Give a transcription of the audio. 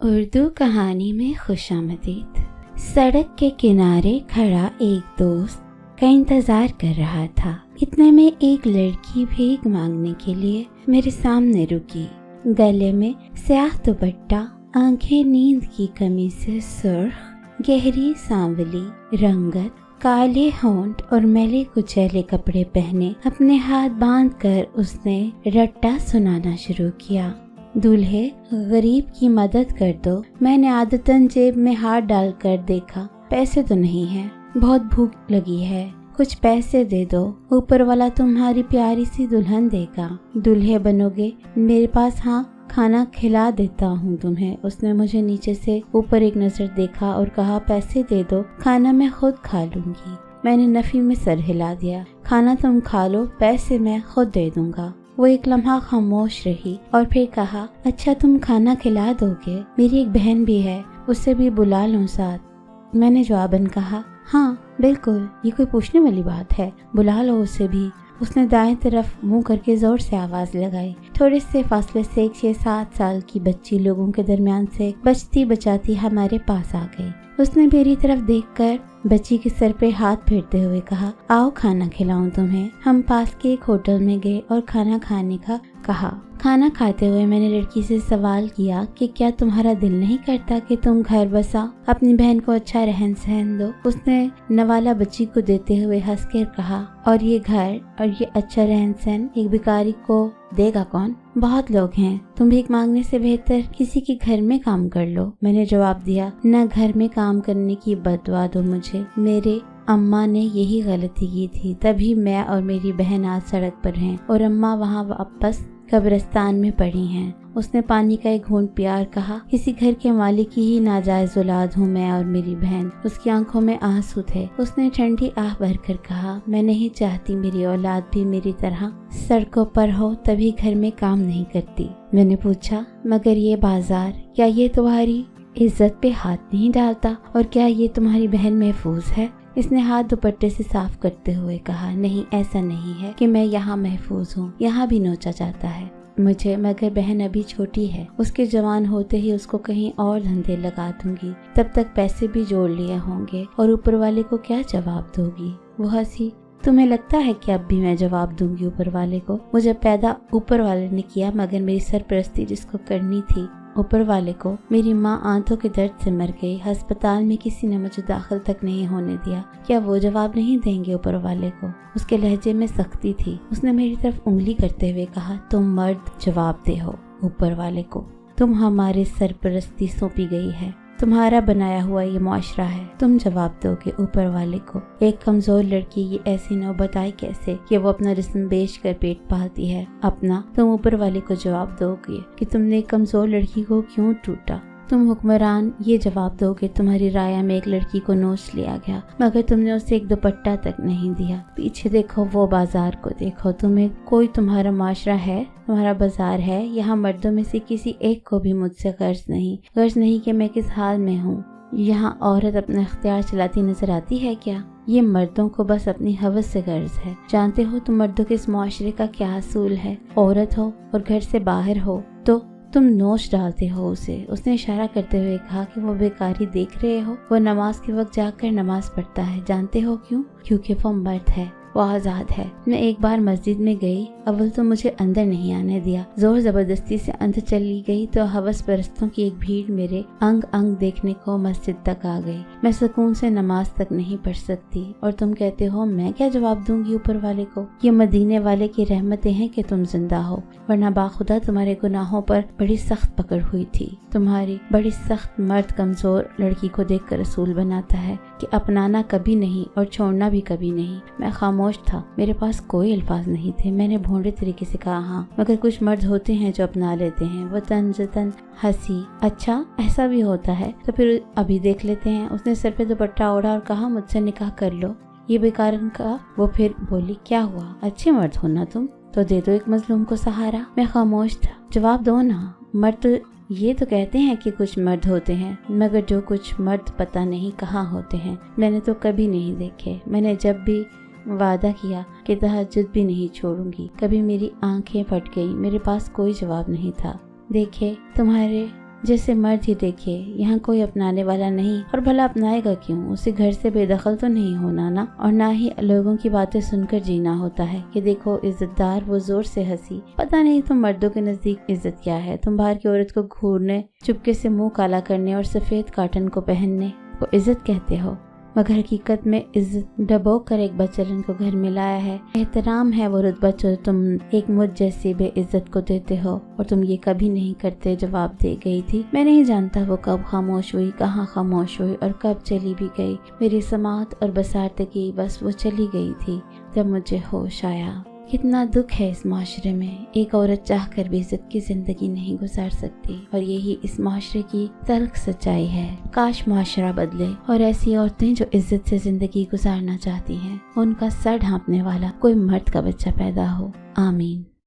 उर्दू कहानी में खुशामदीद। सड़क के किनारे खड़ा एक दोस्त का इंतजार कर रहा था। इतने में एक लड़की भीख मांगने के लिए मेरे सामने रुकी। गले में स्याह दुपट्टा, आंखें नींद की कमी से सुर्ख, गहरी सांवली रंगत, काले होंठ और मैले कुचैले कपड़े पहने अपने हाथ बांधकर उसने रट्टा सुनाना शुरू किया। दूल्हे, गरीब की मदद कर दो। मैंने आदतन जेब में हाथ डालकर देखा, पैसे तो नहीं है, बहुत भूख लगी है, कुछ पैसे दे दो, ऊपर वाला तुम्हारी प्यारी सी दुल्हन देगा। दूल्हे बनोगे मेरे पास? हाँ, खाना खिला देता हूँ तुम्हें। उसने मुझे नीचे से ऊपर एक नजर देखा और कहा, पैसे दे दो, खाना मैं खुद खा लूंगी। मैंने नफी में सर हिला दिया। खाना तुम खा लो, पैसे मैं खुद दे दूंगा। वो एक लम्हा खामोश रही और फिर कहा, अच्छा तुम खाना खिला दोगे? मेरी एक बहन भी है, उसे भी बुला लूं साथ? मैंने जवाबन कहा, हाँ बिल्कुल, ये कोई पूछने वाली बात है, बुला लो उसे भी। उसने दाएं तरफ मुंह करके जोर से आवाज लगाई। थोड़े से फासले से एक 6-7 साल की बच्ची लोगों के दरमियान से बचती बचाती हमारे पास आ गई। उसने मेरी तरफ देखकर बच्ची के सर पे हाथ फेरते हुए कहा, आओ खाना खिलाऊं तुम्हें। हम पास के एक होटल में गए और खाना खाने का कहा। खाना खाते हुए मैंने लड़की से सवाल किया कि क्या तुम्हारा दिल नहीं करता कि तुम घर बसा, अपनी बहन को अच्छा रहन सहन दो? उसने नवाला बच्ची को देते हुए हंस कर कहा, और ये घर और ये अच्छा रहन सहन एक भिखारी को देगा कौन? बहुत लोग हैं, तुम भीख मांगने से बेहतर किसी के घर में काम कर लो। मैंने जवाब दिया, न घर में काम करने की बददुआ दो मुझे, मेरे अम्मा ने यही गलती की थी, तभी मैं और मेरी बहन आज सड़क पर हैं और अम्मा वहाँ वापस कब्रिस्तान में पड़ी हैं। उसने पानी का एक घूंट पिया और कहा, किसी घर के मालिक की ही नाजायज औलाद हूँ मैं और मेरी बहन। उसकी आंखों में आंसू थे। उसने ठंडी आह भरकर कहा, मैं नहीं चाहती मेरी औलाद भी मेरी तरह सड़कों पर हो, तभी घर में काम नहीं करती। मैंने पूछा, मगर ये बाजार, क्या ये तुम्हारी इज्जत पे हाथ नहीं डालता? और क्या ये तुम्हारी बहन महफूज है? इसने हाथ दुपट्टे से साफ करते हुए कहा, नहीं, ऐसा नहीं है कि मैं यहाँ महफूज हूँ, यहाँ भी नोचा जाता है मुझे, मगर बहन अभी छोटी है, उसके जवान होते ही उसको कहीं और धंधे लगा दूंगी, तब तक पैसे भी जोड़ लिए होंगे और ऊपर वाले को क्या जवाब दोगी? वो हंसी। तुम्हें लगता है कि अब भी मैं जवाब दूंगी ऊपर वाले को? मुझे पैदा ऊपर वाले ने किया, मगर मेरी सरपरस्ती जिसको करनी थी ऊपर वाले को। मेरी माँ आंतों के दर्द से मर गई, अस्पताल में किसी ने मुझे दाखिल तक नहीं होने दिया, क्या वो जवाब नहीं देंगे ऊपर वाले को? उसके लहजे में सख्ती थी। उसने मेरी तरफ उंगली करते हुए कहा, तुम मर्द जवाब दे हो ऊपर वाले को, तुम हमारे सरपरस्ती सौंपी गई है, तुम्हारा बनाया हुआ ये मुआशरा है, तुम जवाब दोगे ऊपर वाले को। एक कमजोर लड़की ये ऐसी नौबत आई कैसे कि वो अपना जिस्म बेच कर पेट पालती है अपना? तुम ऊपर वाले को जवाब दोगे कि तुमने एक कमजोर लड़की को क्यों टूटा? तुम हुक्मरान ये जवाब दोगे, तुम्हारी राया में एक लड़की को नोच लिया गया, मगर तुमने उसे एक दुपट्टा तक नहीं दिया। पीछे देखो, वो बाजार को देखो, तुम्हें कोई तुम्हारा माशरा है, तुम्हारा बाजार है। यहाँ मर्दों में से किसी एक को भी मुझसे गर्ज नहीं कि मैं किस हाल में हूँ। यहाँ औरत अपना इख्तियार चलाती नजर आती है क्या? ये मर्दों को बस अपनी हवस से गर्ज है। जानते हो तुम मर्दों के इस मुआशरे का क्या असूल है? औरत हो और घर से बाहर हो तो तुम नोच डालते हो उसे। उसने इशारा करते हुए कहा कि वो बेकारी देख रहे हो, वो नमाज के वक्त जाकर नमाज पढ़ता है। जानते हो क्यों? क्योंकि वो मर्द है, वो आजाद है। मैं एक बार मस्जिद में गई, अव्वल तो मुझे अंदर नहीं आने दिया, जोर जबरदस्ती से अंदर चली गई तो हवस परस्तों की एक भीड़ मेरे अंग अंग देखने को मस्जिद तक आ गई। मैं सुकून से नमाज तक नहीं पढ़ सकती और तुम कहते हो मैं क्या जवाब दूंगी ऊपर वाले को? ये मदीने वाले की रहमतें हैं कि तुम जिंदा हो, वरना बाखुदा तुम्हारे गुनाहों पर बड़ी सख्त पकड़ हुई थी। तुम्हारी बड़ी सख्त मर्द कमजोर लड़की को देख कर रसूल बनाता है कि अपनाना कभी नहीं और छोड़ना भी कभी नहीं। मैं खामोश था, मेरे पास कोई अल्फाज नहीं थे। मैंने भोंडे तरीके से कहा, हाँ, मगर कुछ मर्द होते हैं जो अपना लेते हैं। वो तन हंसी, अच्छा ऐसा भी होता है तो फिर अभी देख लेते हैं। उसने सर पे दुपट्टा ओढ़ा और कहा, मुझसे निकाह कर लो। ये बेकारन का। वो फिर बोली, क्या हुआ, अच्छे मर्द हो ना तुम, तो दे दो एक मजलूम को सहारा। मैं खामोश था। जवाब दो ना। मर्द ये तो कहते हैं कि कुछ मर्द होते हैं, मगर जो कुछ मर्द पता नहीं कहाँ होते हैं। मैंने तो कभी नहीं देखे। मैंने जब भी वादा किया कि तहज्जुद भी नहीं छोड़ूंगी, कभी मेरी आंखें फट गई। मेरे पास कोई जवाब नहीं था। देखे, तुम्हारे जैसे मर्द ही देखिए, यहाँ कोई अपनाने वाला नहीं, और भला अपनाएगा क्यों? उसे घर से बेदखल तो नहीं होना ना, और ना ही लोगों की बातें सुनकर जीना होता है। कि देखो इज्जतदार, वो जोर से हंसी। पता नहीं तुम मर्दों के नजदीक इज्जत क्या है? तुम बाहर की औरत को घूरने, चुपके से मुंह काला करने और सफेद कॉटन को पहनने को इज्जत कहते हो, मगर हकीकत में इज्जत डबो कर एक बचलन को घर में लाया है। एहतराम है वो रुतबा जो तुम एक मुझ जैसी बेइज्जत को देते हो, और तुम ये कभी नहीं करते। जवाब दे गई थी। मैं नहीं जानता वो कब खामोश हुई, कहाँ खामोश हुई और कब चली भी गई। मेरी समात और बसारदगी, बस वो चली गई थी जब मुझे होश आया। कितना दुख है इस माशरे में, एक औरत चाहकर भी इज्जत की जिंदगी नहीं गुजार सकती, और यही इस माशरे की तल्ख सच्चाई है। काश माशरा बदले और ऐसी औरतें जो इज्जत से जिंदगी गुजारना चाहती हैं, उनका सर ढांपने वाला कोई मर्द का बच्चा पैदा हो। आमीन।